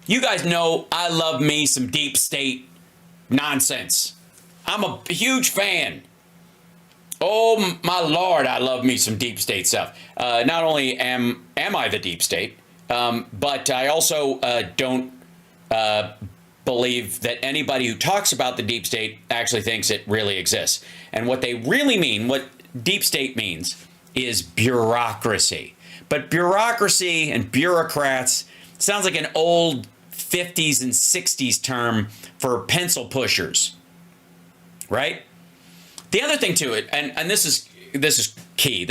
You guys know I love me some deep state nonsense. I'm a huge fan. Oh, my Lord, I love me some deep state stuff. Not only am I the deep state, but I also don't believe that anybody who talks about the deep state actually thinks it really exists. And what they really mean, what deep state means, is bureaucracy. But bureaucracy and bureaucrats sounds like an old 50s and 60s term for pencil pushers, right? The other thing to it, and this is key.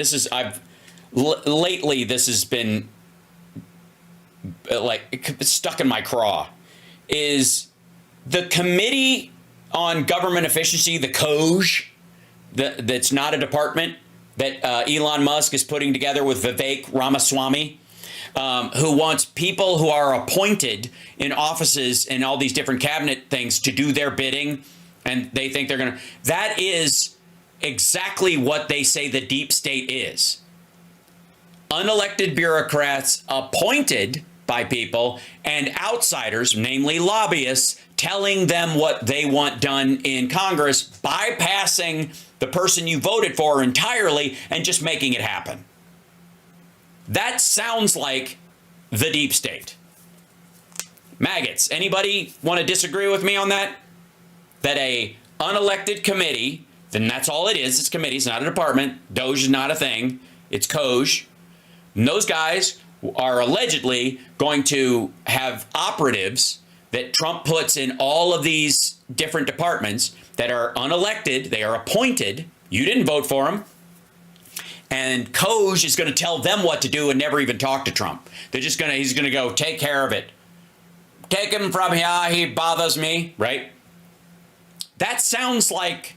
Lately this has been like stuck in my craw, is the Committee on Government Efficiency, the COGE, that's not a department, that Elon Musk is putting together with Vivek Ramaswamy, who wants people who are appointed in offices and all these different cabinet things to do their bidding, and they think they're going to. That is exactly what they say the deep state is. Unelected bureaucrats appointed by people and outsiders, namely lobbyists, telling them what they want done in Congress, bypassing the person you voted for entirely and just making it happen. That sounds like the deep state. Maggots, anybody want to disagree with me on that? That a unelected committee, then that's all it is. It's committee, it's not a department. Doge is not a thing. It's COGE. And those guys are allegedly going to have operatives that Trump puts in all of these different departments that are unelected. They are appointed. You didn't vote for them. And COGE is going to tell them what to do and never even talk to Trump. He's going to go take care of it. Take him from here. He bothers me, right? That sounds like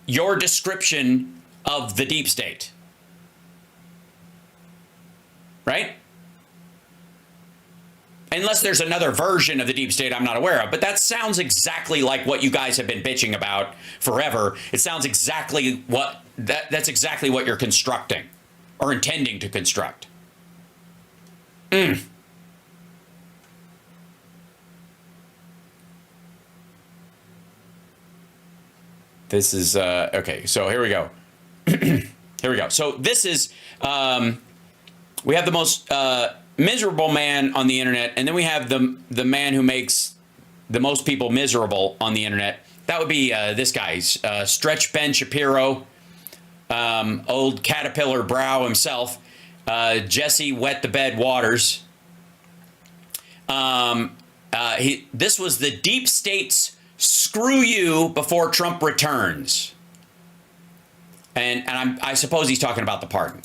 your description of the deep state. Right? Unless there's another version of the deep state I'm not aware of. But that sounds exactly like what you guys have been bitching about forever. It sounds exactly what that's exactly what you're constructing or intending to construct. This is okay. So here we go. Here we go. So this is we have the most miserable man on the internet, and then we have the man who makes the most people miserable on the internet. That would be this guy, Stretch Ben Shapiro, old caterpillar brow himself, Jesse Wet the Bed Waters. This was the deep state's screw you before Trump returns. And I suppose he's talking about the pardon.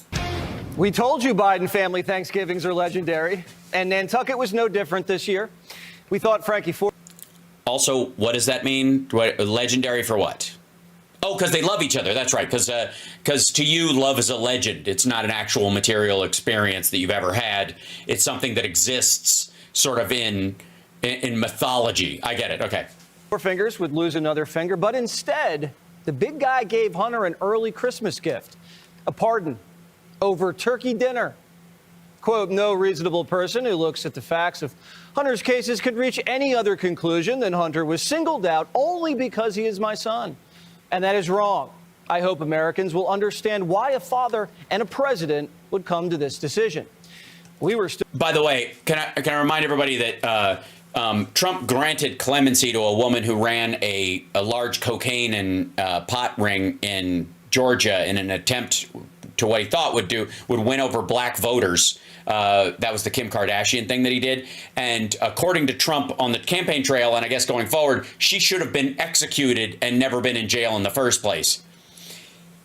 We told you Biden family Thanksgivings are legendary, and Nantucket was no different this year. We thought Frankie Ford. Also, what does that mean? Legendary for what? Oh, because they love each other. That's right. Because to you, love is a legend. It's not an actual material experience that you've ever had. It's something that exists sort of in mythology. I get it. Okay. Four fingers would lose another finger, but instead, the big guy gave Hunter an early Christmas gift, a pardon over turkey dinner. Quote, no reasonable person who looks at the facts of Hunter's cases could reach any other conclusion than Hunter was singled out only because he is my son. And that is wrong. I hope Americans will understand why a father and a president would come to this decision. We were still. By the way, can I remind everybody that Trump granted clemency to a woman who ran a large cocaine and pot ring in Georgia in an attempt to what he thought would win over black voters. That was the Kim Kardashian thing that he did. And according to Trump on the campaign trail, and I guess going forward, she should have been executed and never been in jail in the first place.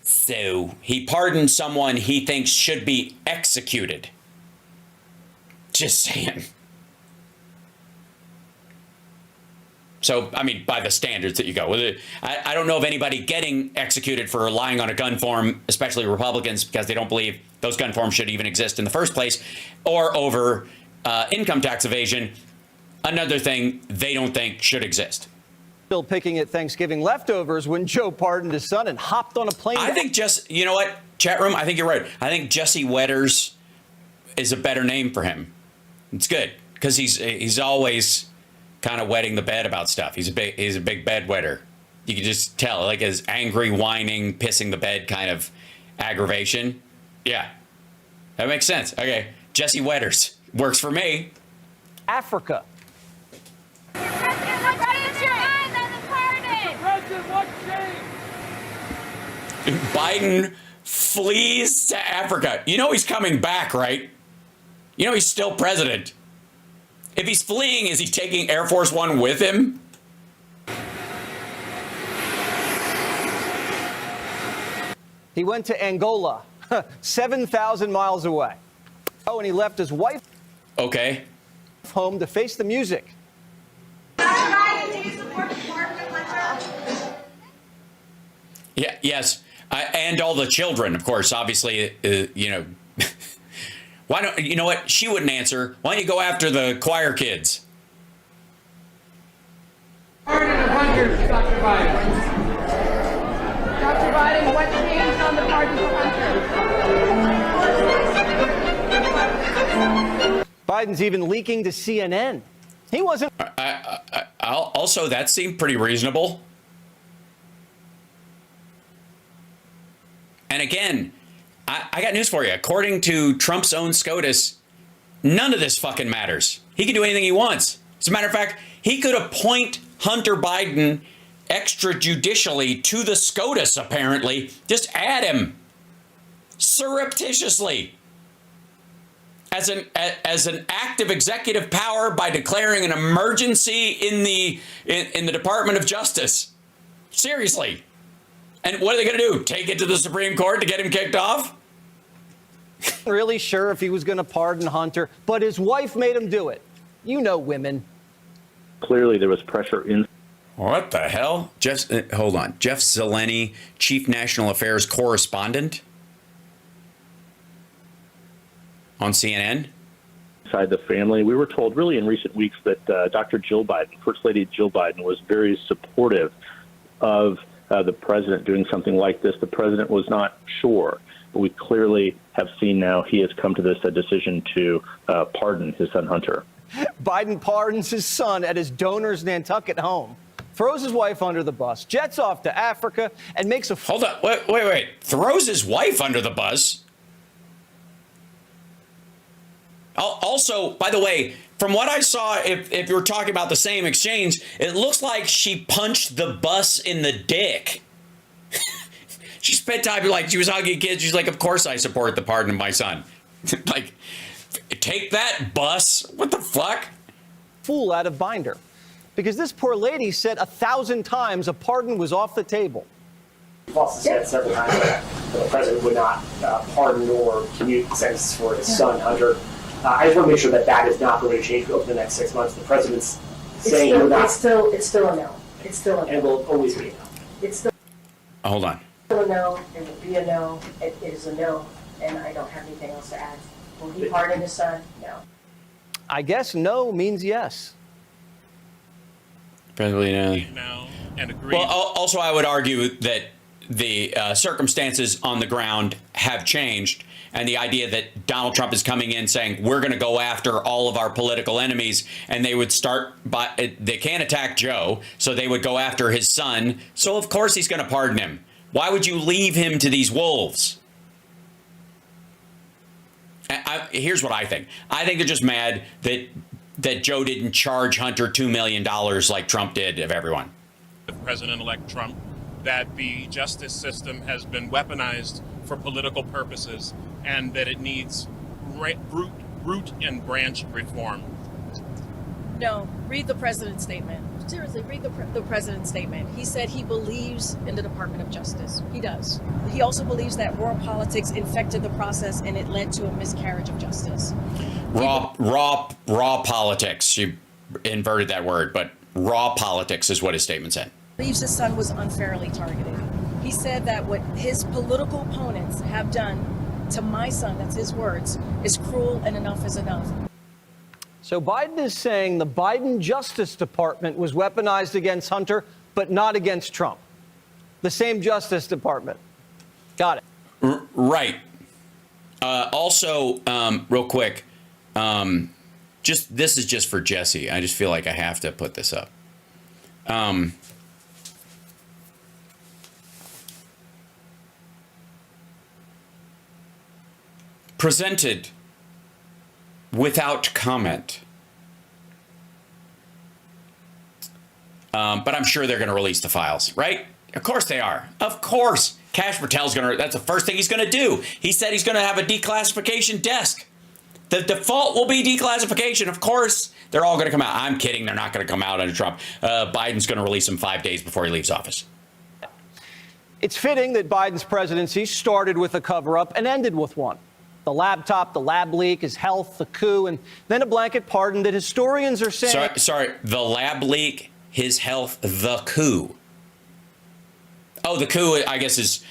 So he pardoned someone he thinks should be executed. Just saying. So, I mean, by the standards that you go with it, I don't know of anybody getting executed for lying on a gun form, especially Republicans, because they don't believe those gun forms should even exist in the first place, or over income tax evasion, another thing they don't think should exist. Still picking at Thanksgiving leftovers when Joe pardoned his son and hopped on a plane. I think you know what, chat room, I think you're right. I think Jesse Wetters is a better name for him. It's good. because he's always kind of wetting the bed about stuff. He's a big bedwetter. You can just tell, like his angry, whining, pissing the bed kind of aggravation. Yeah, that makes sense. Okay, Jesse Wetters works for me. Africa. Biden flees to Africa. You know he's coming back, right? You know he's still president. If he's fleeing, is he taking Air Force One with him? He went to Angola, 7,000 miles away. Oh, and he left his wife home to face the music. Yeah, yes. And all the children, of course, obviously, you know. Why don't you know what? She wouldn't answer. Why don't you go after the choir kids? Dr. Biden. Dr. Biden, what changed on the pardon for Hunter? Biden's even leaking to CNN. He wasn't. Also, that seemed pretty reasonable. And again, I got news for you. According to Trump's own SCOTUS, none of this fucking matters. He can do anything he wants. As a matter of fact, he could appoint Hunter Biden extrajudicially to the SCOTUS, apparently. Just add him surreptitiously as an act of executive power by declaring an emergency in the Department of Justice. Seriously. And what are they going to do? Take it to the Supreme Court to get him kicked off? Really sure if he was going to pardon Hunter, but his wife made him do it. You know women. Clearly, there was pressure in. What the hell? Hold on. Jeff Zeleny, Chief National Affairs Correspondent on CNN. Inside the family, we were told really in recent weeks that Dr. Jill Biden, First Lady Jill Biden, was very supportive of the president doing something like this. The president was not sure, but we clearly have seen now he has come to this decision to pardon his son Hunter. Biden pardons his son at his donor's Nantucket home, throws his wife under the bus, jets off to Africa, and makes a... Hold on. Wait. Throws his wife under the bus? Also, by the way, from what I saw, if you're talking about the same exchange, it looks like she punched the bus in the dick. She spent time, like, she was hugging kids. She's like, of course I support the pardon of my son. Like, take that, bus. What the fuck? Fool out of binder. Because this poor lady said 1,000 times a pardon was off the table. We've also said several times that the president would not pardon or commute sentences for his son, Hunter. I just want to make sure that that is not going to change over the next 6 months. The president's saying we're not. It's still a no. It's still a no. And will always be a no. It's still Hold on. a no. It will be a no. It is a no. And I don't have anything else to add. Will he pardon his son? No. I guess no means yes. Probably no. Now and agreed. Well, also, I would argue that the circumstances on the ground have changed. And the idea that Donald Trump is coming in saying, we're going to go after all of our political enemies, and they would start by, they can't attack Joe, so they would go after his son. So, of course, he's going to pardon him. Why would you leave him to these wolves? Here's what I think. I think they're just mad that Joe didn't charge Hunter $2 million like Trump did of everyone. President-elect Trump, that the justice system has been weaponized for political purposes and that it needs root and branch reform. No, read the president's statement. Seriously, read the president's statement. He said he believes in the Department of Justice. He does. He also believes that raw politics infected the process and it led to a miscarriage of justice. Raw politics. She inverted that word, but raw politics is what his statement said. Believes his son was unfairly targeted. He said that what his political opponents have done to my son, that's his words, is cruel and enough is enough. So Biden is saying the Biden Justice Department was weaponized against Hunter, but not against Trump. The same Justice Department. Got it. this is just for Jesse. I just feel like I have to put this up. Presented without comment. But I'm sure they're going to release the files, right? Of course they are. Of course. Kash Patel's going to, that's the first thing he's going to do. He said he's going to have a declassification desk. The default will be declassification. Of course, they're all going to come out. I'm kidding. They're not going to come out under Trump. Biden's going to release them 5 days before he leaves office. It's fitting that Biden's presidency started with a cover-up and ended with one. The laptop, the lab leak, his health, the coup, and then a blanket pardon that historians are saying... Sorry, the lab leak, his health, the coup. Oh, the coup, I guess, is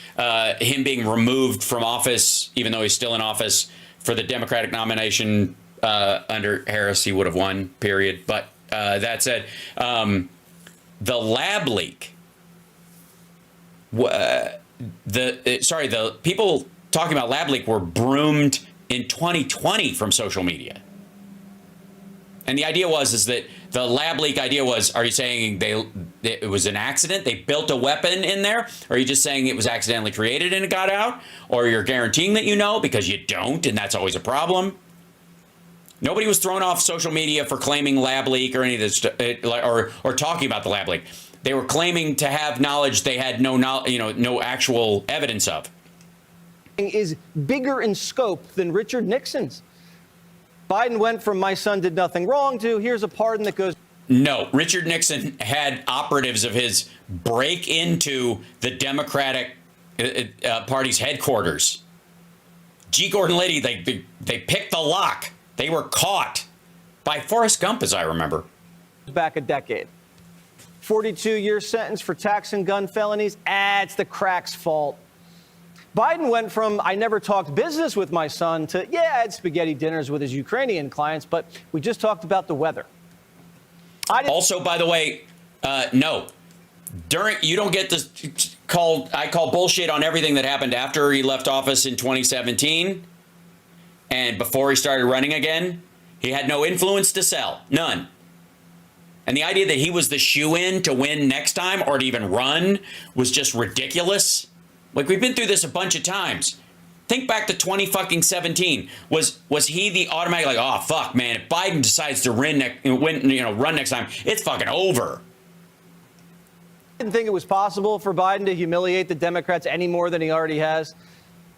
him being removed from office, even though he's still in office, for the Democratic nomination under Harris. He would have won, period. But that said, the lab leak, the people talking about lab leak were broomed in 2020 from social media. And the idea is that the lab leak idea was, are you saying it was an accident? They built a weapon in there? Or are you just saying it was accidentally created and it got out? Or you're guaranteeing that you know because you don't, and that's always a problem? Nobody was thrown off social media for claiming lab leak or any of this, or talking about the lab leak. They were claiming to have knowledge they had no actual evidence of. Is bigger in scope than Richard Nixon's. Biden went from "my son did nothing wrong" to "here's a pardon that goes." No, Richard Nixon had operatives of his break into the Democratic Party's headquarters. G. Gordon Liddy, they picked the lock. They were caught by Forrest Gump, as I remember. Back a decade. 42-year sentence for tax and gun felonies. It's the crack's fault. Biden went from "I never talked business with my son" to "yeah, I had spaghetti dinners with his Ukrainian clients, but we just talked about the weather." Also, by the way, no. You don't get this I call bullshit on everything that happened after he left office in 2017 and before he started running again. He had no influence to sell. None. And the idea that he was the shoe-in to win next time or to even run was just ridiculous. Like, we've been through this a bunch of times. Think back to 2017. Was he the automatic, like, oh, fuck, man, if Biden decides to run next time, it's fucking over. I didn't think it was possible for Biden to humiliate the Democrats any more than he already has.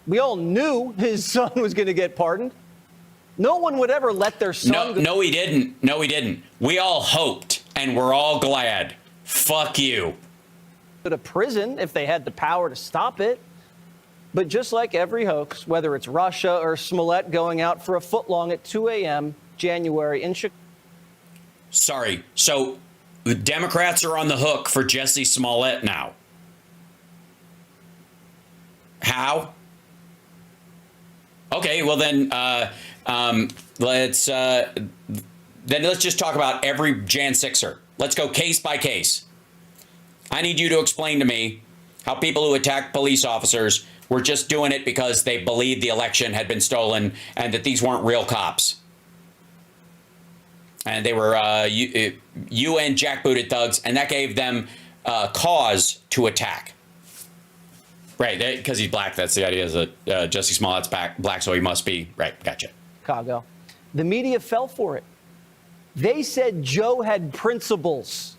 We all knew his son was going to get pardoned. No one would ever let their son go. No, he didn't. No, he didn't. We all hoped, and we're all glad. Fuck you. To prison if they had the power to stop it. But just like every hoax, whether it's Russia or Smollett going out for a footlong at 2 a.m. January in Chicago. Sorry. So the Democrats are on the hook for Jesse Smollett now. How? Okay, well then let's just talk about every Jan 6er. Let's go case by case. I need you to explain to me how people who attacked police officers were just doing it because they believed the election had been stolen and that these weren't real cops. And they were UN jackbooted thugs, and that gave them cause to attack. Right, because he's black. That's the idea, is that Jesse Smollett's black, so he must be. Right, gotcha. Chicago. The media fell for it. They said Joe had principles.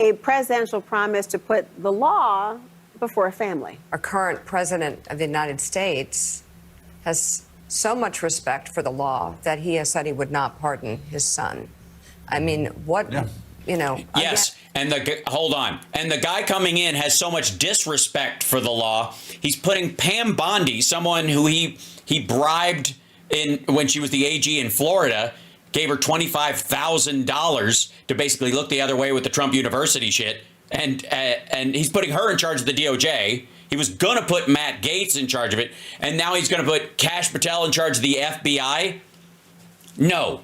A presidential promise to put the law before a family. Our current president of the United States has so much respect for the law that he has said he would not pardon his son. I mean, what, Yes, and hold on. And the guy coming in has so much disrespect for the law. He's putting Pam Bondi, someone who he bribed when she was the AG in Florida, gave her $25,000 to basically look the other way with the Trump University shit. And he's putting her in charge of the DOJ. He was going to put Matt Gaetz in charge of it. And now he's going to put Kash Patel in charge of the FBI. No.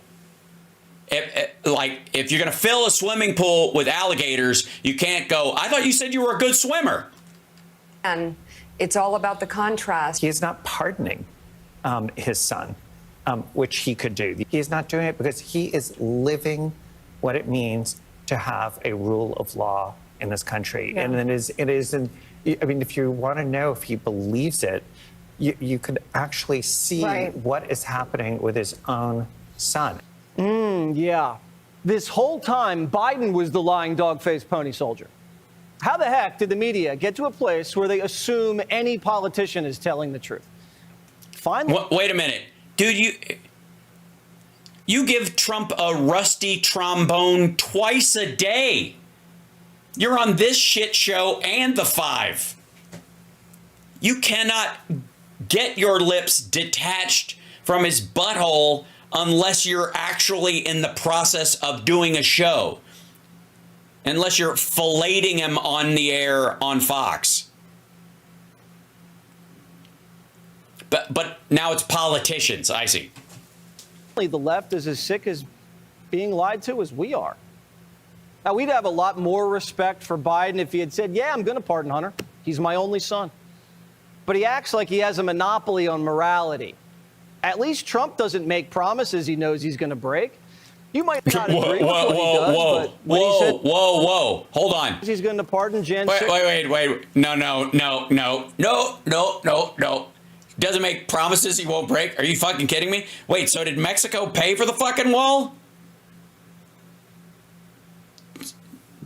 If you're going to fill a swimming pool with alligators, you can't go, I thought you said you were a good swimmer. And it's all about the contrast. He is not pardoning his son. which he could do. He is not doing it because he is living what it means to have a rule of law in this country. And it is, I mean, if you want to know if he believes it, you could actually see what is happening with his own son. Yeah. This whole time, Biden was the lying dog-faced pony soldier. How the heck did the media get to a place where they assume any politician is telling the truth? Finally. Wait a minute. Dude, you give Trump a rusty trombone twice a day. You're on this shit show and the Five. You cannot get your lips detached from his butthole unless you're actually in the process of doing a show. Unless you're filleting him on the air on Fox. But now it's politicians, I see. The left is as sick as being lied to as we are. Now, we'd have a lot more respect for Biden if he had said, yeah, I'm going to pardon Hunter. He's my only son. But he acts like he has a monopoly on morality. At least Trump doesn't make promises he knows he's going to break. You might not agree with what he does, but when he said, whoa. Hold on. He's going to pardon Jan. Wait. No. Doesn't make promises he won't break. Are you fucking kidding me? Wait, so did Mexico pay for the fucking wall?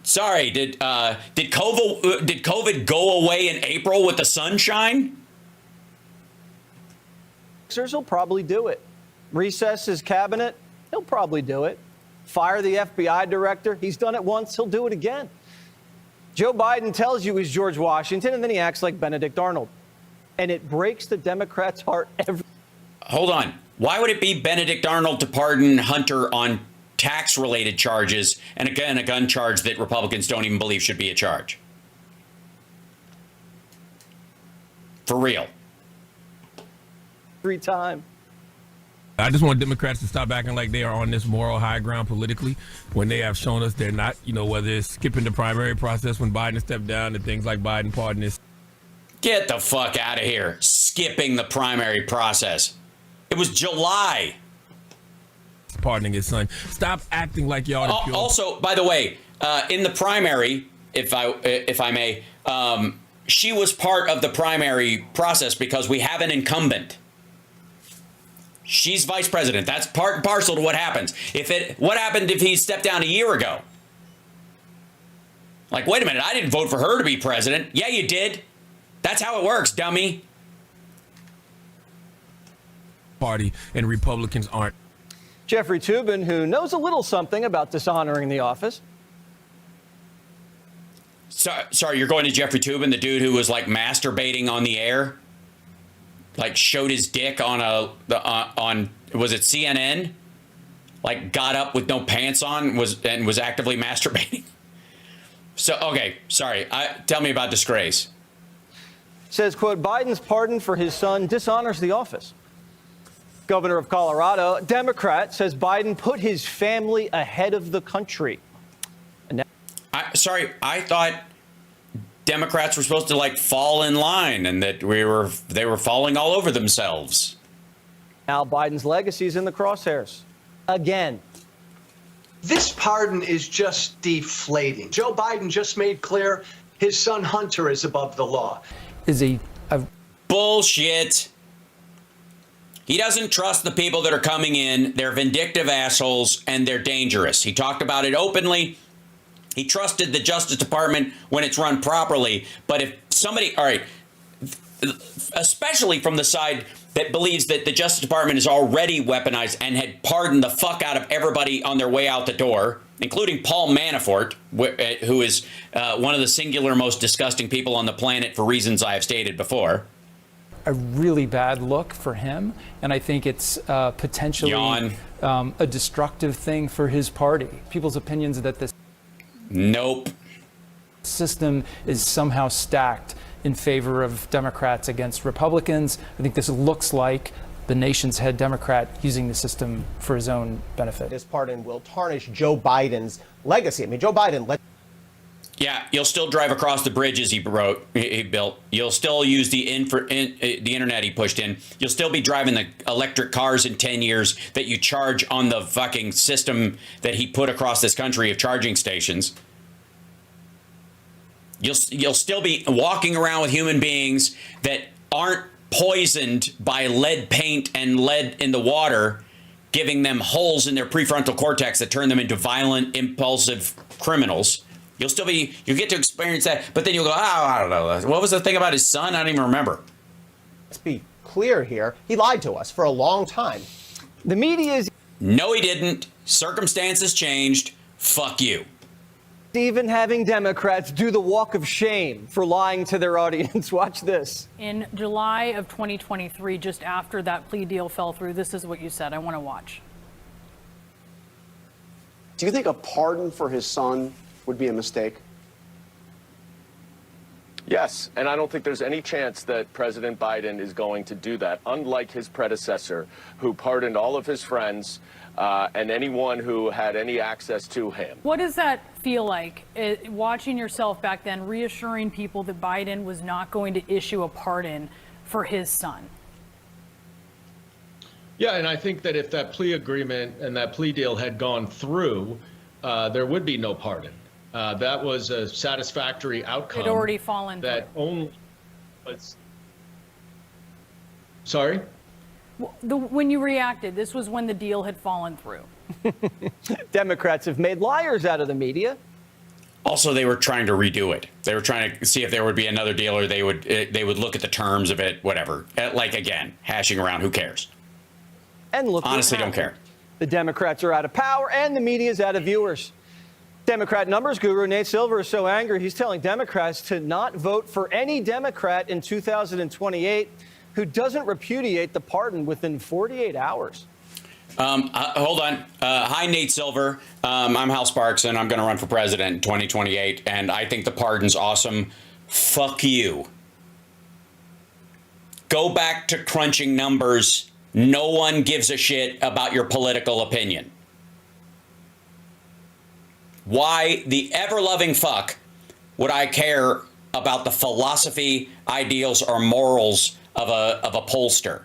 Sorry, did COVID go away in April with the sunshine? He'll probably do it. Recess his cabinet. He'll probably do it. Fire the FBI director. He's done it once. He'll do it again. Joe Biden tells you he's George Washington, and then he acts like Benedict Arnold. And it breaks the Democrats' heart every... Hold on. Why would it be Benedict Arnold to pardon Hunter on tax-related charges and again a gun charge that Republicans don't even believe should be a charge? For real. Every time. I just want Democrats to stop acting like they are on this moral high ground politically when they have shown us they're not, whether it's skipping the primary process when Biden stepped down and things like Biden pardoning. Get the fuck out of here. Skipping the primary process. It was July. Pardoning his son. Stop acting like y'all. Also, by the way, in the primary, if I may, she was part of the primary process because we have an incumbent. She's vice president. That's part and parcel to what happens. What happened if he stepped down a year ago? Like, wait a minute, I didn't vote for her to be president. Yeah, you did. That's how it works, dummy. Party and Republicans aren't. Jeffrey Toobin, who knows a little something about dishonoring the office. Sorry, you're going to Jeffrey Toobin, the dude who was like masturbating on the air? Like showed his dick on was it CNN? Like got up with no pants on was actively masturbating. So okay, sorry. Tell me about disgrace. Says, quote, Biden's pardon for his son dishonors the office. Governor of Colorado, Democrat, says Biden put his family ahead of the country. I thought Democrats were supposed to like fall in line and that they were falling all over themselves. Now Biden's legacy is in the crosshairs again. This pardon is just deflating. Joe Biden just made clear his son Hunter is above the law. Bullshit. He doesn't trust the people that are coming in. They're vindictive assholes and they're dangerous. He talked about it openly. He trusted the Justice Department when it's run properly. But if somebody, all right, especially from the side that believes that the Justice Department is already weaponized and had pardoned the fuck out of everybody on their way out the door, including Paul Manafort, who is one of the singular most disgusting people on the planet for reasons I have stated before. A really bad look for him, and I think it's potentially a destructive thing for his party. People's opinions that this system is somehow stacked in favor of Democrats against Republicans. I think this looks like the nation's head Democrat using the system for his own benefit. This pardon will tarnish Joe Biden's legacy. I mean, Joe Biden Yeah, you'll still drive across the bridges he built. You'll still use the internet he pushed in. You'll still be driving the electric cars in 10 years that you charge on the fucking system that he put across this country of charging stations. You'll still be walking around with human beings that aren't poisoned by lead paint and lead in the water, giving them holes in their prefrontal cortex that turn them into violent, impulsive criminals. You'll get to experience that, but then you'll go, I don't know. What was the thing about his son? I don't even remember. Let's be clear here. He lied to us for a long time. The media is... No, he didn't. Circumstances changed. Fuck you. Even having Democrats do the walk of shame for lying to their audience. Watch this. In July of 2023, just after that plea deal fell through, this is what you said. I want to watch. Do you think a pardon for his son would be a mistake? Yes, and I don't think there's any chance that President Biden is going to do that, unlike his predecessor, who pardoned all of his friends and anyone who had any access to him. What does that feel like, watching yourself back then, reassuring people that Biden was not going to issue a pardon for his son? Yeah, and I think that if that plea agreement and that plea deal had gone through, there would be no pardon. That was a satisfactory outcome. It had already fallen that through. Only was. Sorry? When you reacted, this was when the deal had fallen through. Democrats have made liars out of the media. Also, they were trying to redo it. They were trying to see if there would be another deal, or they would look at the terms of it, whatever. Like, again, hashing around. Who cares? And look, honestly, don't care. The Democrats are out of power, and the media is out of viewers. Democrat numbers guru Nate Silver is so angry, he's telling Democrats to not vote for any Democrat in 2028 who doesn't repudiate the pardon within 48 hours. Hold on. Hi, Nate Silver. I'm Hal Sparks, and I'm going to run for president in 2028, and I think the pardon's awesome. Fuck you. Go back to crunching numbers. No one gives a shit about your political opinion. Why the ever-loving fuck would I care about the philosophy, ideals, or morals of a pollster?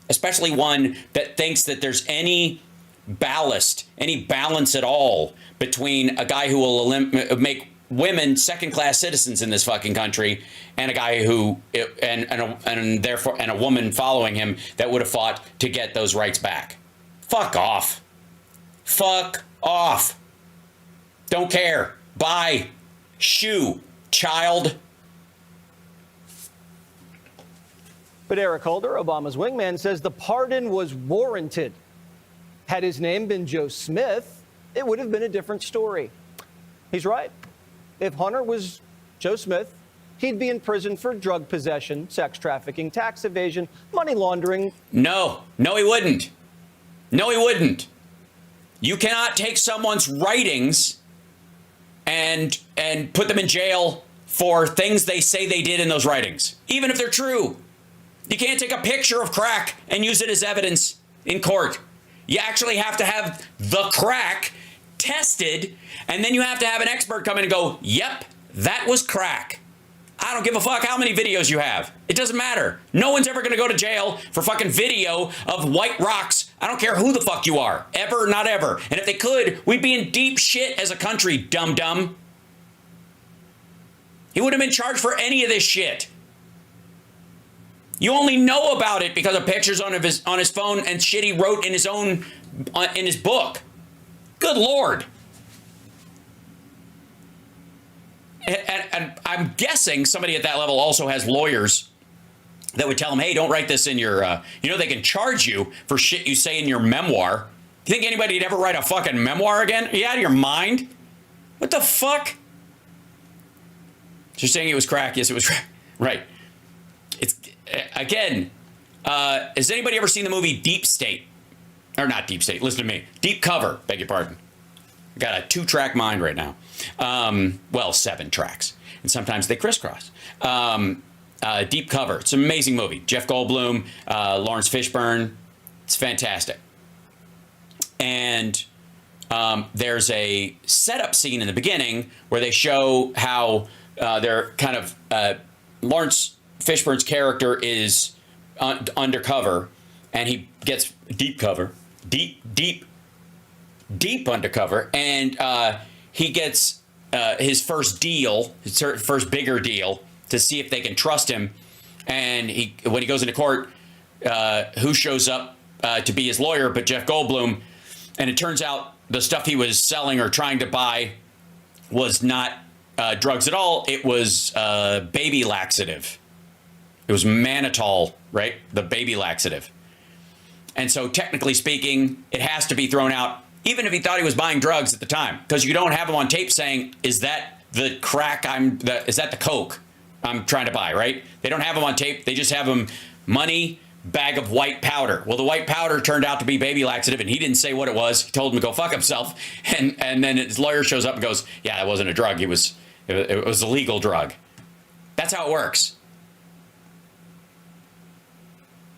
Especially one that thinks that there's any ballast, any balance at all between a guy who will make women second-class citizens in this fucking country and a guy who and a woman following him that would have fought to get those rights back. Fuck off. Fuck off. Don't care. Bye. Shoo. Child. But Eric Holder, Obama's wingman, says the pardon was warranted. Had his name been Joe Smith, it would have been a different story. He's right. If Hunter was Joe Smith, he'd be in prison for drug possession, sex trafficking, tax evasion, money laundering. No, he wouldn't. No, he wouldn't. You cannot take someone's writings and put them in jail for things they say they did in those writings, even if they're true. You can't take a picture of crack and use it as evidence in court. You actually have to have the crack tested, and then you have to have an expert come in and go, yep, that was crack. I don't give a fuck how many videos you have. It doesn't matter. No one's ever going to go to jail for fucking video of white rocks. I don't care who the fuck you are. Ever, not ever. And if they could, we'd be in deep shit as a country, dum-dum. He wouldn't have been charged for any of this shit. You only know about it because of pictures on his phone and shit he wrote in his book. Good Lord. And I'm guessing somebody at that level also has lawyers that would tell him, hey, don't write this in your, they can charge you for shit you say in your memoir. You think anybody'd ever write a fucking memoir again? Are you out of your mind? What the fuck? You're saying it was crack. Yes, it was crack. Right. It's, again, has anybody ever seen the movie Deep State? Or not Deep State, listen to me. Deep Cover, beg your pardon. I got a 2-track mind right now. 7 tracks. And sometimes they crisscross. Deep Cover. It's an amazing movie. Jeff Goldblum, Lawrence Fishburne. It's fantastic. And there's a setup scene in the beginning where they show how they're kind of Lawrence Fishburne's character is undercover, and he gets deep undercover, and he gets his first deal, his first bigger deal, to see if they can trust him. And when he goes into court, who shows up to be his lawyer but Jeff Goldblum, and it turns out the stuff he was selling or trying to buy was not drugs at all. It was baby laxative. It was mannitol, right? The baby laxative. And so technically speaking, it has to be thrown out, even if he thought he was buying drugs at the time, because you don't have him on tape saying, is that the crack is that the coke I'm trying to buy, right? They don't have him on tape. They just have him money, bag of white powder. Well, the white powder turned out to be baby laxative, and he didn't say what it was. He told him to go fuck himself. And then his lawyer shows up and goes, yeah, that wasn't a drug. It was a legal drug. That's how it works.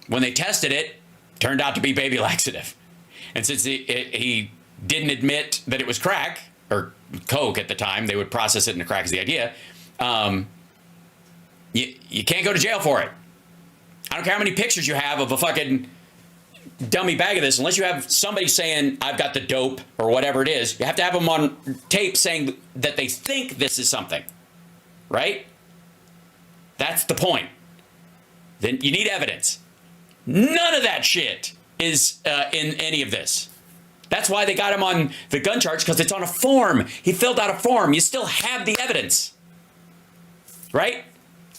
When they tested it, turned out to be baby laxative. And since he didn't admit that it was crack or coke at the time, they would process it into crack is the idea. You can't go to jail for it. I don't care how many pictures you have of a fucking dummy bag of this, unless you have somebody saying, I've got the dope or whatever it is. You have to have them on tape saying that they think this is something, right? That's the point. Then you need evidence. None of that shit is in any of this. That's why they got him on the gun charge, because it's on a form. He filled out a form. You still have the evidence, right?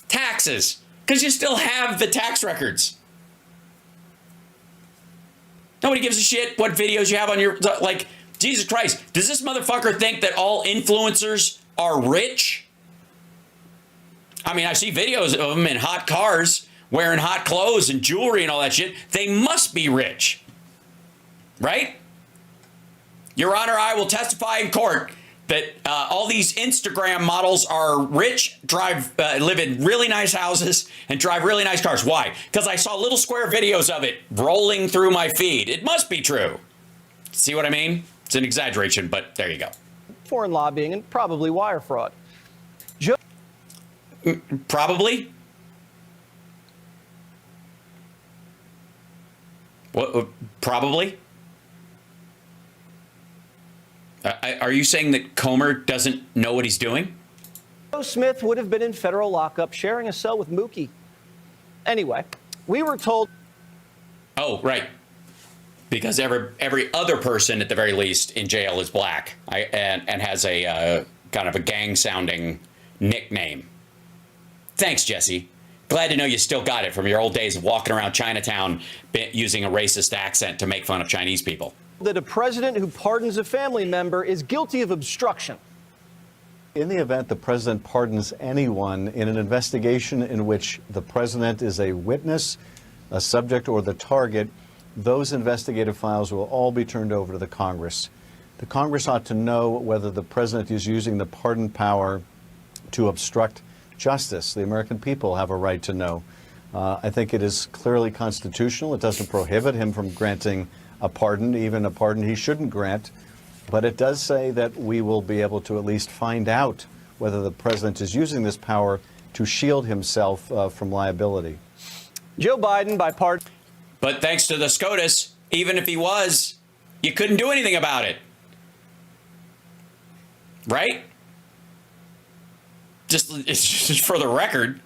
Taxes, because you still have the tax records. Nobody gives a shit what videos you have on your, like, Jesus Christ. Does this motherfucker think that all influencers are rich? I mean, I see videos of them in hot cars, wearing hot clothes and jewelry and all that shit. They must be rich, right? Your Honor, I will testify in court that all these Instagram models are rich, live in really nice houses, and drive really nice cars. Why? Because I saw little square videos of it rolling through my feed. It must be true. See what I mean? It's an exaggeration, but there you go. Foreign lobbying and probably wire fraud. Probably? What? Probably? Are you saying that Comer doesn't know what he's doing? Joe Smith would have been in federal lockup sharing a cell with Mookie. Anyway, we were told. Oh, right. Because every other person, at the very least, in jail is black and has a kind of a gang-sounding nickname. Thanks, Jesse. Glad to know you still got it from your old days of walking around Chinatown using a racist accent to make fun of Chinese people. That a president who pardons a family member is guilty of obstruction. In the event the president pardons anyone in an investigation in which the president is a witness, a subject, or the target, those investigative files will all be turned over to the Congress. The Congress ought to know whether the president is using the pardon power to obstruct justice. The American people have a right to know. I think it is clearly constitutional. It doesn't prohibit him from granting a pardon, even a pardon he shouldn't grant. But it does say that we will be able to at least find out whether the president is using this power to shield himself from liability. Joe Biden, by pardon. But thanks to the SCOTUS, even if he was, you couldn't do anything about it. Right? It's just for the record.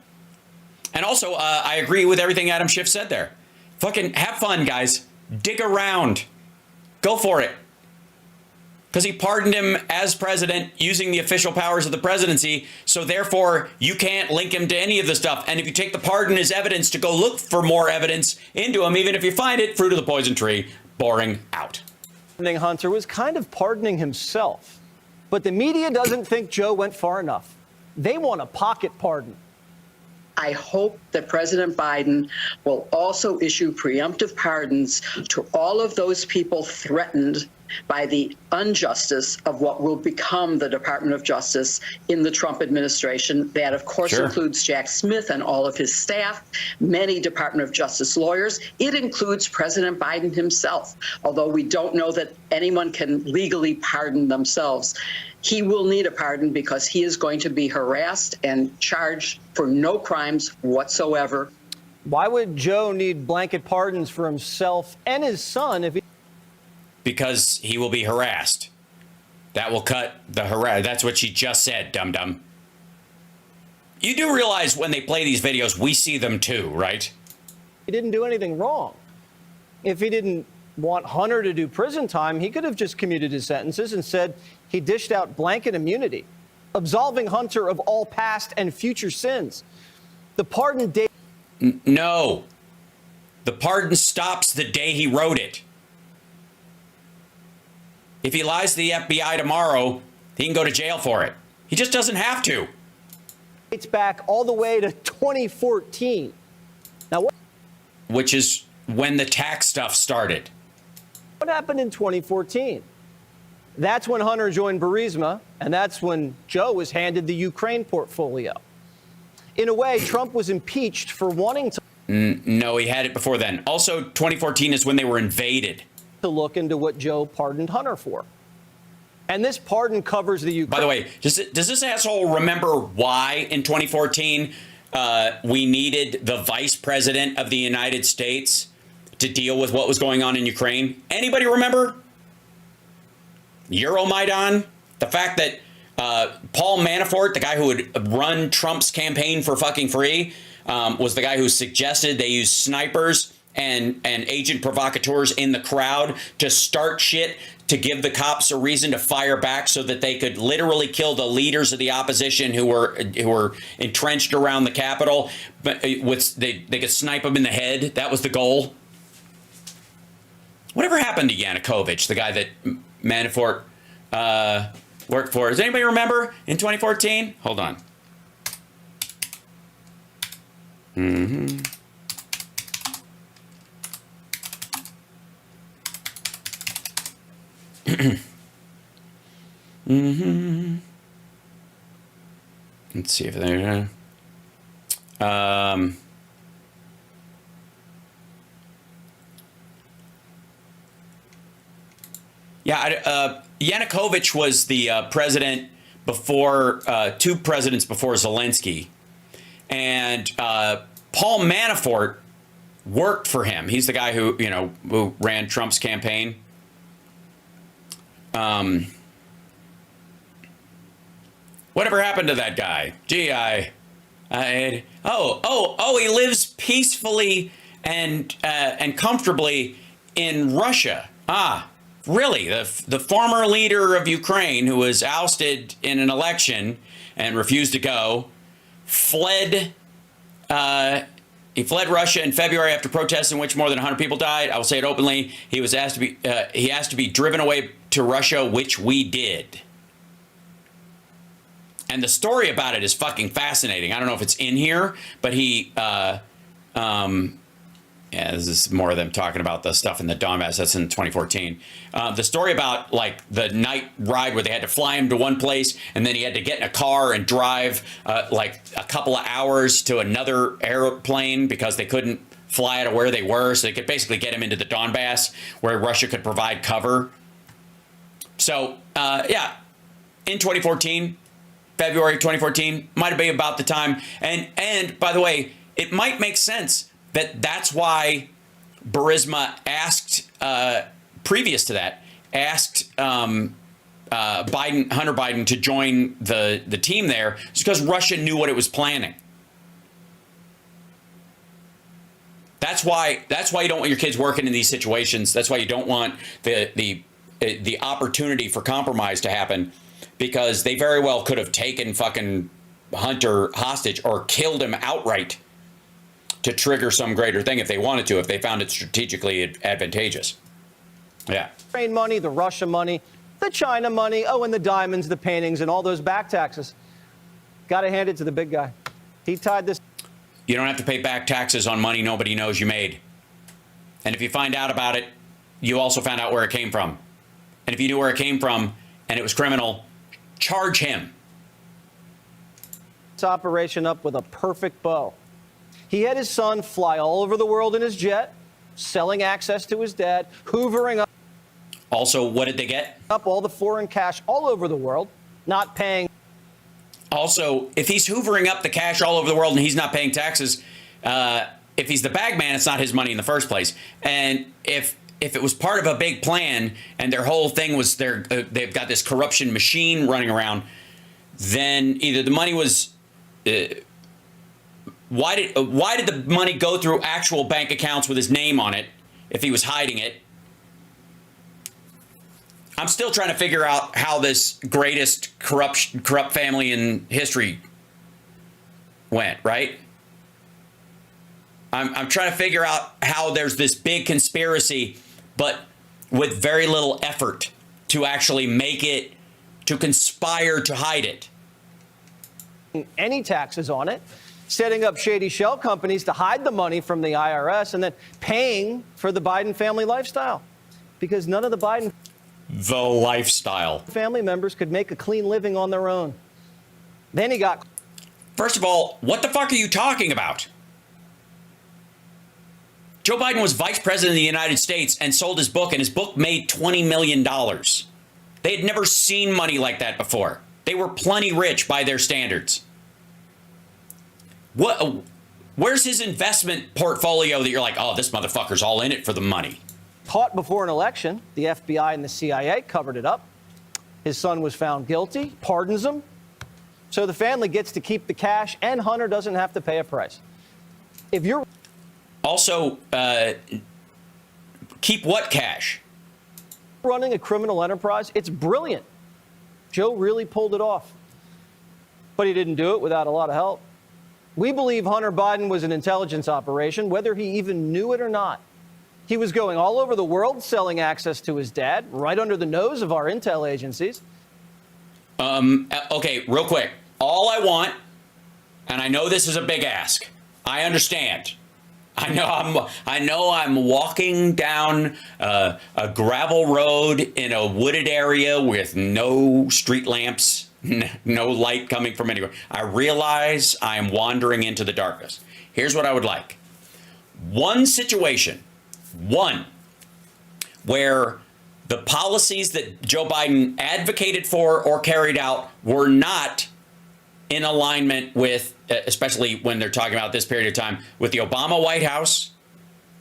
And also, I agree with everything Adam Schiff said there. Fucking have fun, guys. Dig around. Go for it. Because he pardoned him as president using the official powers of the presidency. So therefore, you can't link him to any of the stuff. And if you take the pardon as evidence to go look for more evidence into him, even if you find it, fruit of the poison tree, boring out. Hunter was kind of pardoning himself. But the media doesn't think Joe went far enough. They want a pocket pardon. I hope that President Biden will also issue preemptive pardons to all of those people threatened by the injustice of what will become the Department of Justice in the Trump administration. That, of course, includes Jack Smith and all of his staff, many Department of Justice lawyers. It includes President Biden himself, although we don't know that anyone can legally pardon themselves. He will need a pardon because he is going to be harassed and charged for no crimes whatsoever. Why would Joe need blanket pardons for himself and his son if he... Because he will be harassed. That will cut the harass. That's what she just said, dum-dum. You do realize when they play these videos, we see them too, right? He didn't do anything wrong. If he didn't want Hunter to do prison time, he could have just commuted his sentences and said he dished out blanket immunity, absolving Hunter of all past and future sins. The pardon date... No. The pardon stops the day he wrote it. If he lies to the FBI tomorrow, he can go to jail for it. He just doesn't have to. It's back all the way to 2014. Now, which is when the tax stuff started. What happened in 2014? That's when Hunter joined Burisma, and that's when Joe was handed the Ukraine portfolio. In a way, Trump was impeached for wanting to... No, he had it before then. Also, 2014 is when they were invaded. To look into what Joe pardoned Hunter for. And this pardon covers the Ukraine. By the way, does this asshole remember why in 2014 we needed the vice president of the United States to deal with what was going on in Ukraine? Anybody remember? Euromaidan? The fact that Paul Manafort, the guy who would run Trump's campaign for fucking free, was the guy who suggested they use snipers and agent provocateurs in the crowd to start shit to give the cops a reason to fire back so that they could literally kill the leaders of the opposition who were entrenched around the Capitol, but they could snipe them in the head. That was the goal. Whatever happened to Yanukovych, the guy that Manafort worked for? Does anybody remember in 2014? Hold on. Let's see if they're Yanukovych was the president before two presidents before Zelensky, and Paul Manafort worked for him. He's the guy who ran Trump's campaign. Whatever happened to that guy? Gee, he lives peacefully and comfortably in Russia. Ah, really? The former leader of Ukraine, who was ousted in an election and refused to go, fled. He fled Russia in February after protests in which more than 100 people died. I will say it openly. He was asked to be. He asked to be driven away to Russia, which we did. And the story about it is fucking fascinating. I don't know if it's in here, but he. This is more of them talking about the stuff in the Donbass. That's in 2014. The story about like the night ride where they had to fly him to one place and then he had to get in a car and drive like a couple of hours to another airplane because they couldn't fly out of where they were. So they could basically get him into the Donbass where Russia could provide cover. So, in 2014, February 2014, might have been about the time. And by the way, it might make sense that's why Burisma asked, previous to that, asked Hunter Biden to join the team there, just because Russia knew what it was planning. That's why you don't want your kids working in these situations. That's why you don't want the opportunity for compromise to happen, because they very well could have taken fucking Hunter hostage or killed him outright to trigger some greater thing if they wanted to, if they found it strategically advantageous. Yeah. Ukraine money, the Russia money, the China money, and the diamonds, the paintings, and all those back taxes. Got to hand it to the big guy. He tied this. You don't have to pay back taxes on money nobody knows you made. And if you find out about it, you also found out where it came from. And if you knew where it came from and it was criminal, charge him. This operation up with a perfect bow. He had his son fly all over the world in his jet, selling access to his dad, hoovering up. Also, what did they get? Up all the foreign cash all over the world, not paying. Also, if he's hoovering up the cash all over the world and he's not paying taxes, if he's the bag man, it's not his money in the first place. And if it was part of a big plan and their whole thing was they've got this corruption machine running around, then either the money was why did the money go through actual bank accounts with his name on it if he was hiding it? I'm still trying to figure out how this greatest corrupt family in history went, right? I'm trying to figure out how there's this big conspiracy, but with very little effort to actually make it, to conspire to hide it. Any taxes on it, setting up shady shell companies to hide the money from the IRS, and then paying for the Biden family lifestyle. Because none of the Biden family members could make a clean living on their own. Then he got... First of all, what the fuck are you talking about? Joe Biden was vice president of the United States and sold his book, and his book made $20 million. They had never seen money like that before. They were plenty rich by their standards. Where's his investment portfolio that you're like, oh, this motherfucker's all in it for the money? Caught before an election, the FBI and the CIA covered it up. His son was found guilty, pardons him. So the family gets to keep the cash, and Hunter doesn't have to pay a price. If you're... Also, keep what cash? Running a criminal enterprise, it's brilliant. Joe really pulled it off. But he didn't do it without a lot of help. We believe Hunter Biden was an intelligence operation, whether he even knew it or not. He was going all over the world selling access to his dad, right under the nose of our intel agencies. Okay, real quick. All I want, and I know this is a big ask, I understand. I know I'm walking down a gravel road in a wooded area with no street lamps, no light coming from anywhere. I realize I'm wandering into the darkness. Here's what I would like. One situation, where the policies that Joe Biden advocated for or carried out were not in alignment with, especially when they're talking about this period of time, with the Obama White House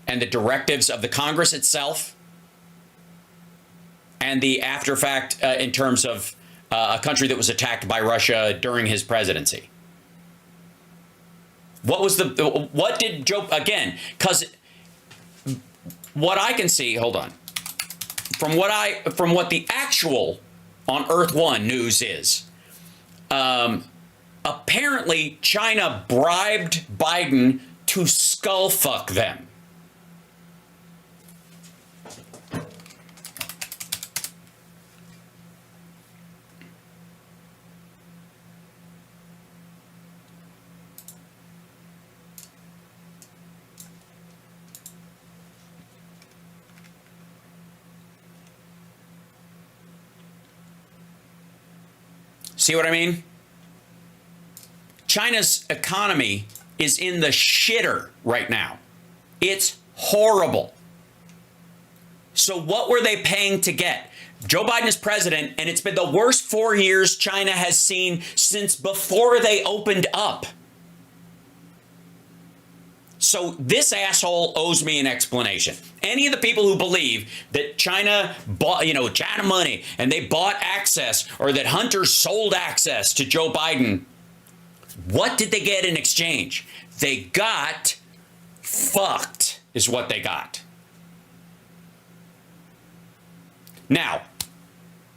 and the directives of the Congress itself and the after fact in terms of a country that was attacked by Russia during his presidency. What did Joe, again, because what I can see, hold on, from what the actual on Earth One news is, apparently China bribed Biden to skull fuck them. See what I mean? China's economy is in the shitter right now. It's horrible. So what were they paying to get? Joe Biden is president, and it's been the worst 4 years China has seen since before they opened up. So this asshole owes me an explanation. Any of the people who believe that China bought, China money, and they bought access, or that Hunter sold access to Joe Biden, what did they get in exchange? They got fucked, is what they got. Now,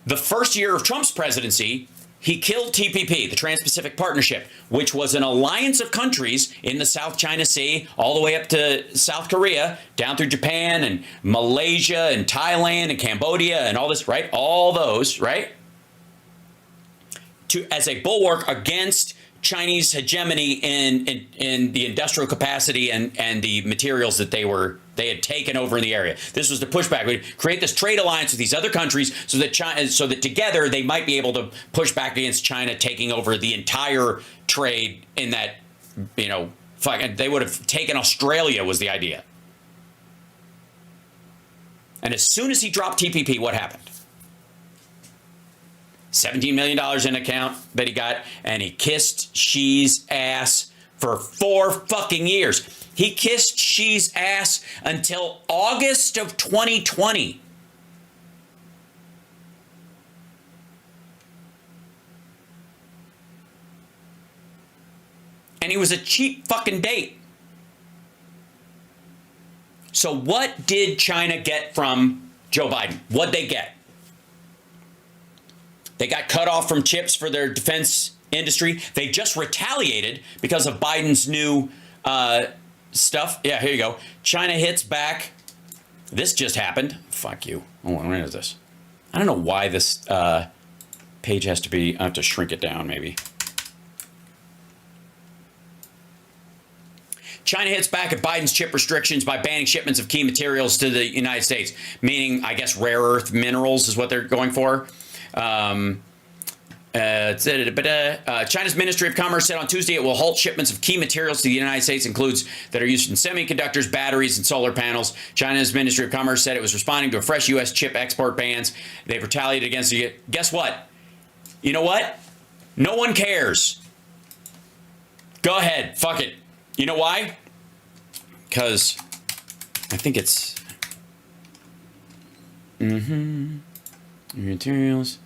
the first year of Trump's presidency, he killed TPP, the Trans-Pacific Partnership, which was an alliance of countries in the South China Sea, all the way up to South Korea, down through Japan and Malaysia and Thailand and Cambodia and all this, right? All those, right? As a bulwark against Chinese hegemony in the industrial capacity and the materials that they had taken over in the area. This was the pushback. We'd create this trade alliance with these other countries so that together they might be able to push back against China taking over the entire trade in that, they would have taken Australia was the idea. And as soon as he dropped TPP, what happened? $17 million in account that he got, and he kissed Xi's ass for 4 fucking years. He kissed Xi's ass until August of 2020. And he was a cheap fucking date. So what did China get from Joe Biden? What'd they get? They got cut off from chips for their defense industry. They just retaliated because of Biden's new stuff. Yeah, here you go. China hits back. This just happened. Fuck you. Hold on, where is this? I don't know why this page has to be. I have to shrink it down, maybe. China hits back at Biden's chip restrictions by banning shipments of key materials to the United States, meaning, I guess, rare earth minerals is what they're going for. China's Ministry of Commerce said on Tuesday it will halt shipments of key materials to the United States, includes that are used in semiconductors, batteries, and solar panels. China's Ministry of Commerce said it was responding to a fresh U.S. chip export bans. They've retaliated against it. Guess what? You know what? No one cares. Go ahead. Fuck it. You know why? Because I think it's materials.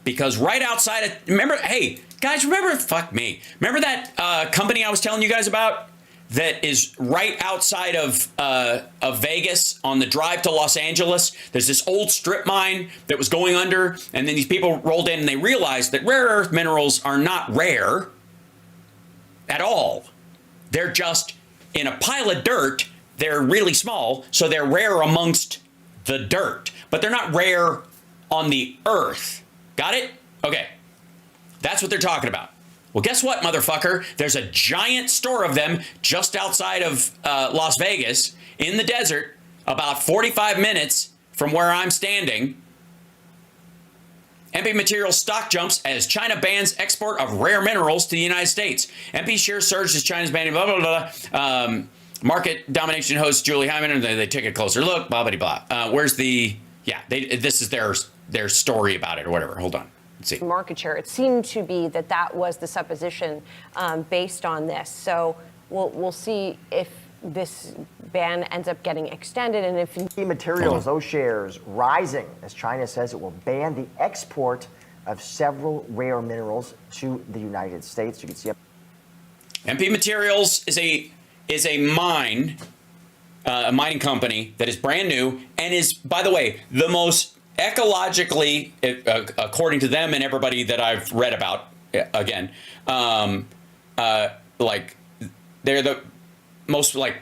Because right outside of, remember, hey, guys, remember that company I was telling you guys about that is right outside of Vegas on the drive to Los Angeles? There's this old strip mine that was going under, and then these people rolled in and they realized that rare earth minerals are not rare at all. They're just in a pile of dirt. They're really small, so they're rare amongst the dirt, but they're not rare on the earth. Got it? Okay. That's what they're talking about. Well, guess what, motherfucker? There's a giant store of them just outside of Las Vegas in the desert, about 45 minutes from where I'm standing. MP Materials stock jumps as China bans export of rare minerals to the United States. MP shares surged as China's banning blah, blah, blah. Market domination host Julie Hyman, and they take a closer look, blah, blah, blah. Where's the, this is their story about it or whatever. Hold on. Let's see. Market share. It seemed to be that was the supposition based on this. So we'll see if this ban ends up getting extended and if key materials, those shares rising as China says it will ban the export of several rare minerals to the United States. You can see MP Materials is a mining company that is brand new and is, by the way, the most ecologically, according to them and everybody that I've read about, again, like they're the most like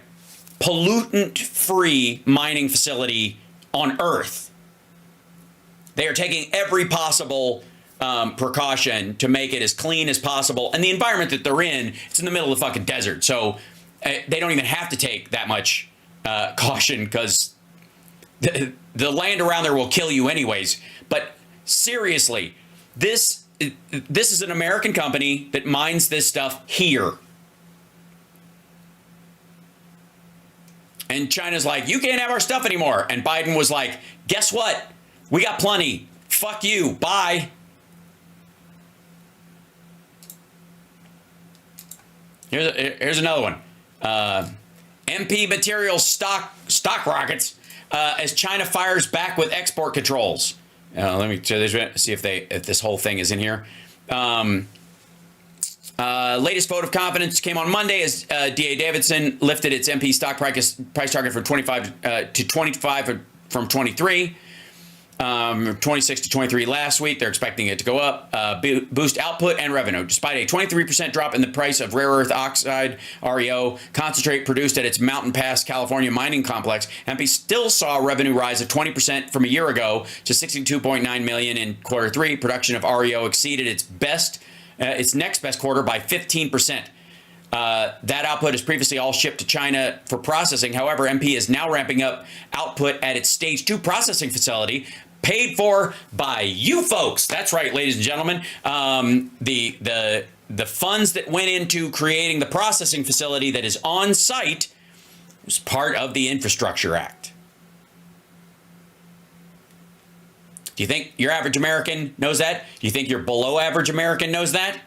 pollutant-free mining facility on Earth. They are taking every possible precaution to make it as clean as possible. And the environment that they're in, it's in the middle of the fucking desert. So they don't even have to take that much caution because the land around there will kill you anyways. But seriously, this is an American company that mines this stuff here. And China's like, you can't have our stuff anymore. And Biden was like, guess what? We got plenty. Fuck you. Bye. Here's another one. MP Materials stock rockets as China fires back with export controls. Let me see if this whole thing is in here. Latest vote of confidence came on Monday as D.A. Davidson lifted its MP stock price target from 25 to 25 from 23. 26 to 23 last week. They're expecting it to go up, boost output and revenue. Despite a 23% drop in the price of rare earth oxide REO concentrate produced at its Mountain Pass, California mining complex, MP still saw a revenue rise of 20% from a year ago to $62.9 million in Q3. Production of REO exceeded its next best quarter by 15%. That output is previously all shipped to China for processing. However, MP is now ramping up output at its Stage 2 processing facility, paid for by you folks. That's right, ladies and gentlemen. The funds that went into creating the processing facility that is on site was part of the Infrastructure Act. Do you think your average American knows that? Do you think your below average American knows that?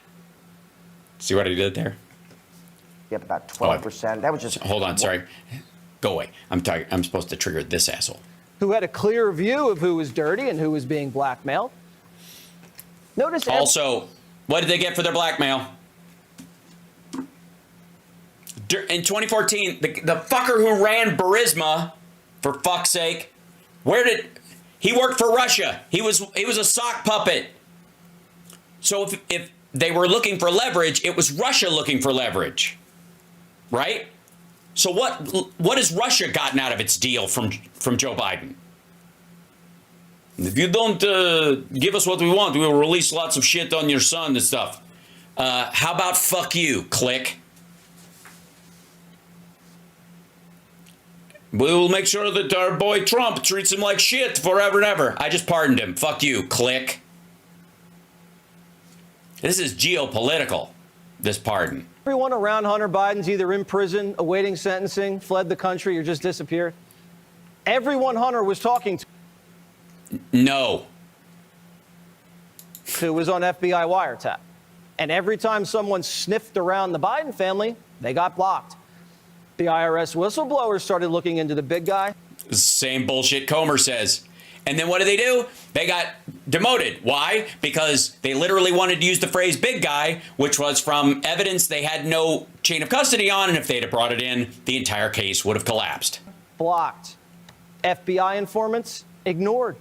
See what I did there? Yep, about 12%. That was just. Hold on, sorry. Go away. I'm supposed to trigger this asshole. Who had a clear view of who was dirty and who was being blackmailed. Notice also, what did they get for their blackmail? In 2014, the fucker who ran Burisma, for fuck's sake, he worked for Russia. He was a sock puppet. So if they were looking for leverage, it was Russia looking for leverage, right? So what has Russia gotten out of its deal from Joe Biden? If you don't give us what we want, we will release lots of shit on your son and stuff. How about fuck you, click? We will make sure that our boy Trump treats him like shit forever and ever. I just pardoned him. Fuck you, click. This is geopolitical, this pardon. Everyone around Hunter Biden's either in prison, awaiting sentencing, fled the country, or just disappeared. Everyone Hunter was talking to. No. Who was on FBI wiretap. And every time someone sniffed around the Biden family, they got blocked. The IRS whistleblowers started looking into the big guy. Same bullshit Comer says. And then what do? They got demoted. Why? Because they literally wanted to use the phrase big guy, which was from evidence they had no chain of custody on. And if they'd have brought it in, the entire case would have collapsed. Blocked. FBI informants ignored.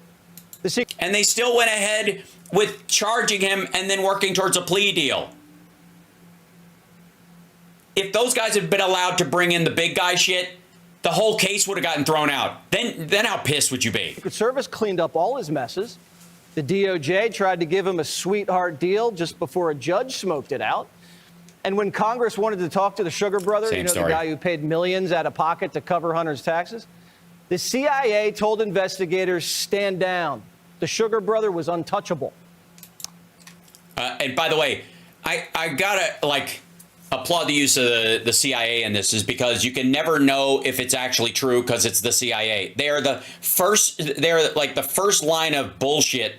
And they still went ahead with charging him and then working towards a plea deal. If those guys had been allowed to bring in the big guy shit, the whole case would have gotten thrown out. Then how pissed would you be? Secret Service cleaned up all his messes. The DOJ tried to give him a sweetheart deal just before a judge smoked it out. And when Congress wanted to talk to the Sugar Brother, the guy who paid millions out of pocket to cover Hunter's taxes, the CIA told investigators, stand down. The Sugar Brother was untouchable. And by the way, I gotta applaud the use of the CIA in this, is because you can never know if it's actually true because it's the CIA. They're like the first line of bullshit,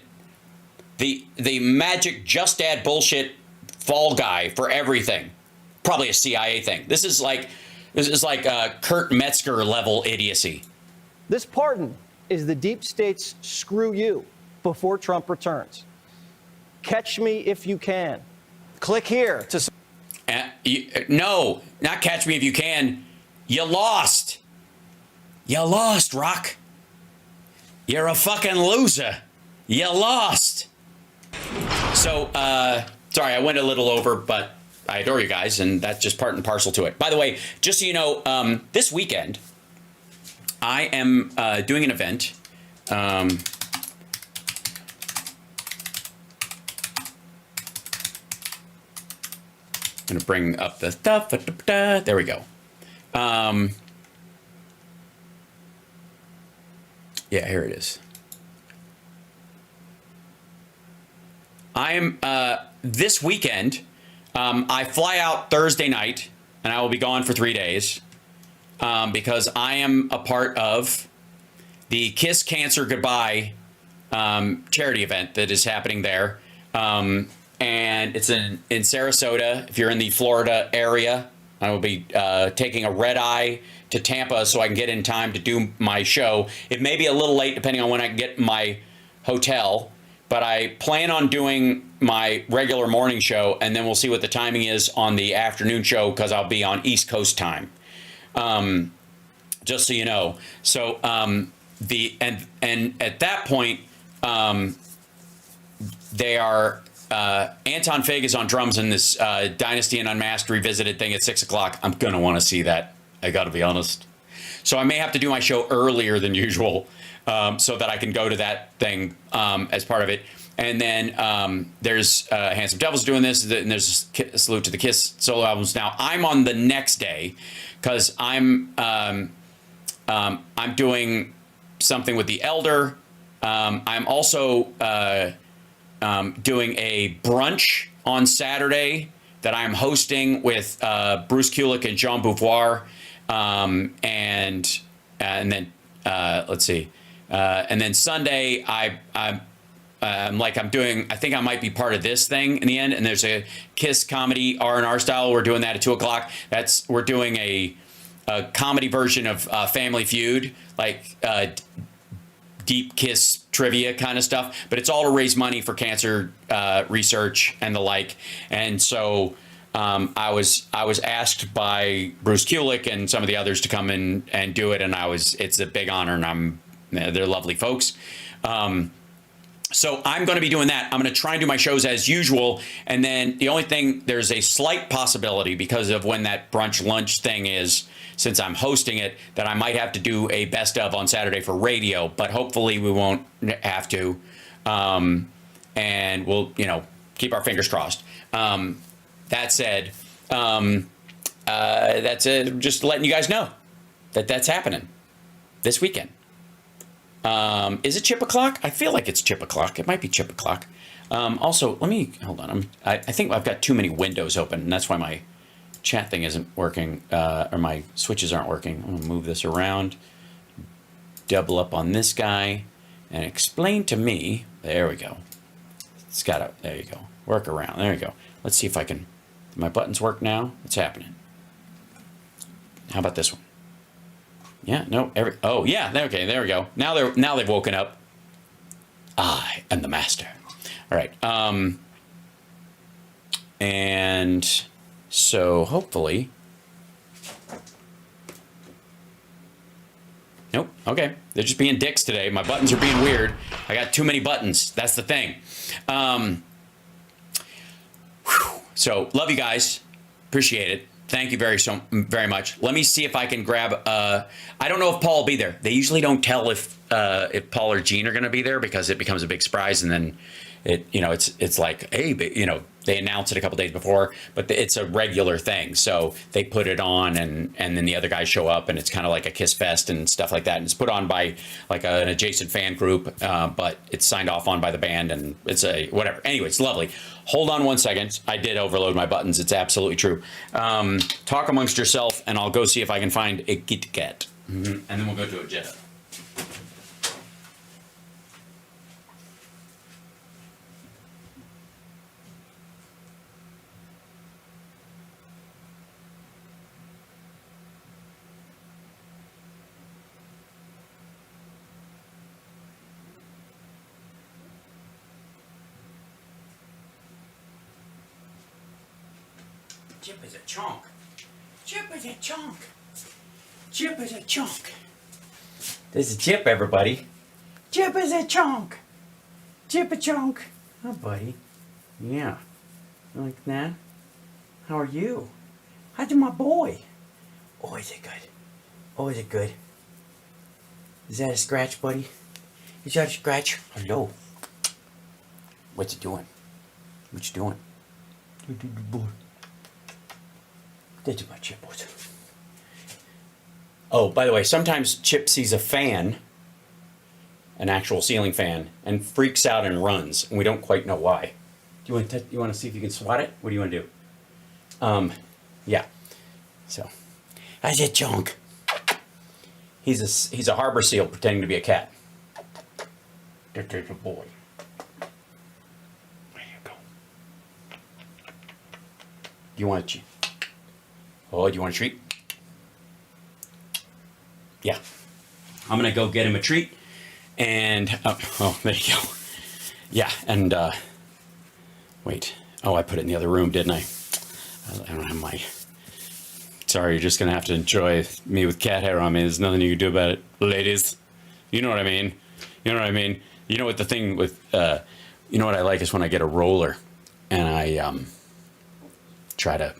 the magic just add bullshit fall guy for everything. Probably a CIA thing. This is like Kurt Metzger level idiocy. This pardon is the deep state's screw you before Trump returns. Catch me if you can. Click here to. No, not catch me if you can. You lost. You lost, Rock. You're a fucking loser. You lost. So, sorry, I went a little over, but I adore you guys, and that's just part and parcel to it. By the way, just so you know, this weekend, I am doing an event. I'm going to bring up the stuff. There we go. Yeah, here it is. I am, this weekend, I fly out Thursday night, and I will be gone for 3 days, because I am a part of the Kiss Cancer Goodbye charity event that is happening there. And it's in Sarasota. If you're in the Florida area, I will be taking a red eye to Tampa so I can get in time to do my show. It may be a little late depending on when I can get my hotel, but I plan on doing my regular morning show, and then we'll see what the timing is on the afternoon show because I'll be on East Coast time. Just so you know. So and at that point, they are Anton Fig is on drums in this Dynasty and Unmasked Revisited thing at 6 o'clock. I'm gonna want to see that. I got to be honest. So I may have to do my show earlier than usual so that I can go to that thing as part of it. And then there's Handsome Devils doing this, and there's a salute to the Kiss solo albums. Now I'm on the next day because I'm doing something with the Elder. I'm also doing a brunch on Saturday that I'm hosting with Bruce Kulick and Jean Beauvoir, and then let's see, and then Sunday I'm doing. I think I might be part of this thing in the end. And there's a Kiss comedy R&R style. We're doing that at 2 o'clock. We're doing a comedy version of Family Feud, like deep Kiss trivia kind of stuff. But it's all to raise money for cancer research and the like. And so I was asked by Bruce Kulick and some of the others to come in and do it. And it's a big honor, and they're lovely folks. So I'm going to be doing that. I'm going to try and do my shows as usual. And then the only thing, there's a slight possibility because of when that brunch lunch thing is, since I'm hosting it, that I might have to do a best of on Saturday for radio, but hopefully we won't have to. And we'll, keep our fingers crossed. That said, just letting you guys know that that's happening this weekend. Is it chip o'clock? I feel like it's chip o'clock. It might be chip o'clock. Also, let me hold on. I think I've got too many windows open, and that's why my chat thing isn't working, or my switches aren't working. I'm gonna move this around, double up on this guy, and explain to me. There we go. It's got to. There you go. Work around. There you go. Let's see if I can. Do my buttons work now? What's happening? How about this one? Yeah, no, oh yeah, okay, there we go. Now they've woken up. I am the master. All right. And so hopefully. Nope. Okay. They're just being dicks today. My buttons are being weird. I got too many buttons. That's the thing. So love you guys. Appreciate it. Thank you very much. Let me see if I can grab. I don't know if Paul will be there. They usually don't tell if Paul or Gene are going to be there because it becomes a big surprise, and then it's like, hey, they announce it a couple days before, but it's a regular thing. So they put it on, and then the other guys show up, and it's kind of like a Kiss Fest and stuff like that. And it's put on by like an adjacent fan group, but it's signed off on by the band, and it's a whatever. Anyway, it's lovely. Hold on 1 second. I did overload my buttons. It's absolutely true. Talk amongst yourself, and I'll go see if I can find a Kit Kat. And then we'll go to a Jetta. Chip is a chunk. Chip is a chunk. Chip is a chunk. There's a Chip, everybody. Chip is a chunk. Chip a chunk. Oh, buddy. Yeah. You like that? How are you? How's my boy? Oh, is it good? Oh, is it good? Is that a scratch, buddy? Is that a scratch? Hello. What's it doing? What you doing? Good boy. That's my Chip. Oh, by the way, sometimes Chip sees a fan, an actual ceiling fan, and freaks out and runs, and we don't quite know why. Do you want to see if you can swat it? What do you want to do? Yeah. So, how's that junk? He's a harbor seal pretending to be a cat. There's a boy. There you go. Do you want to? Oh, do you want a treat? Yeah. I'm going to go get him a treat. And, oh, there you go. Yeah, and, wait. Oh, I put it in the other room, didn't I? I don't have my... Sorry, you're just going to have to enjoy me with cat hair on me. There's nothing you can do about it. Ladies, you know what I mean. You know what I mean. You know what the thing with, you know what I like is when I get a roller and I try to,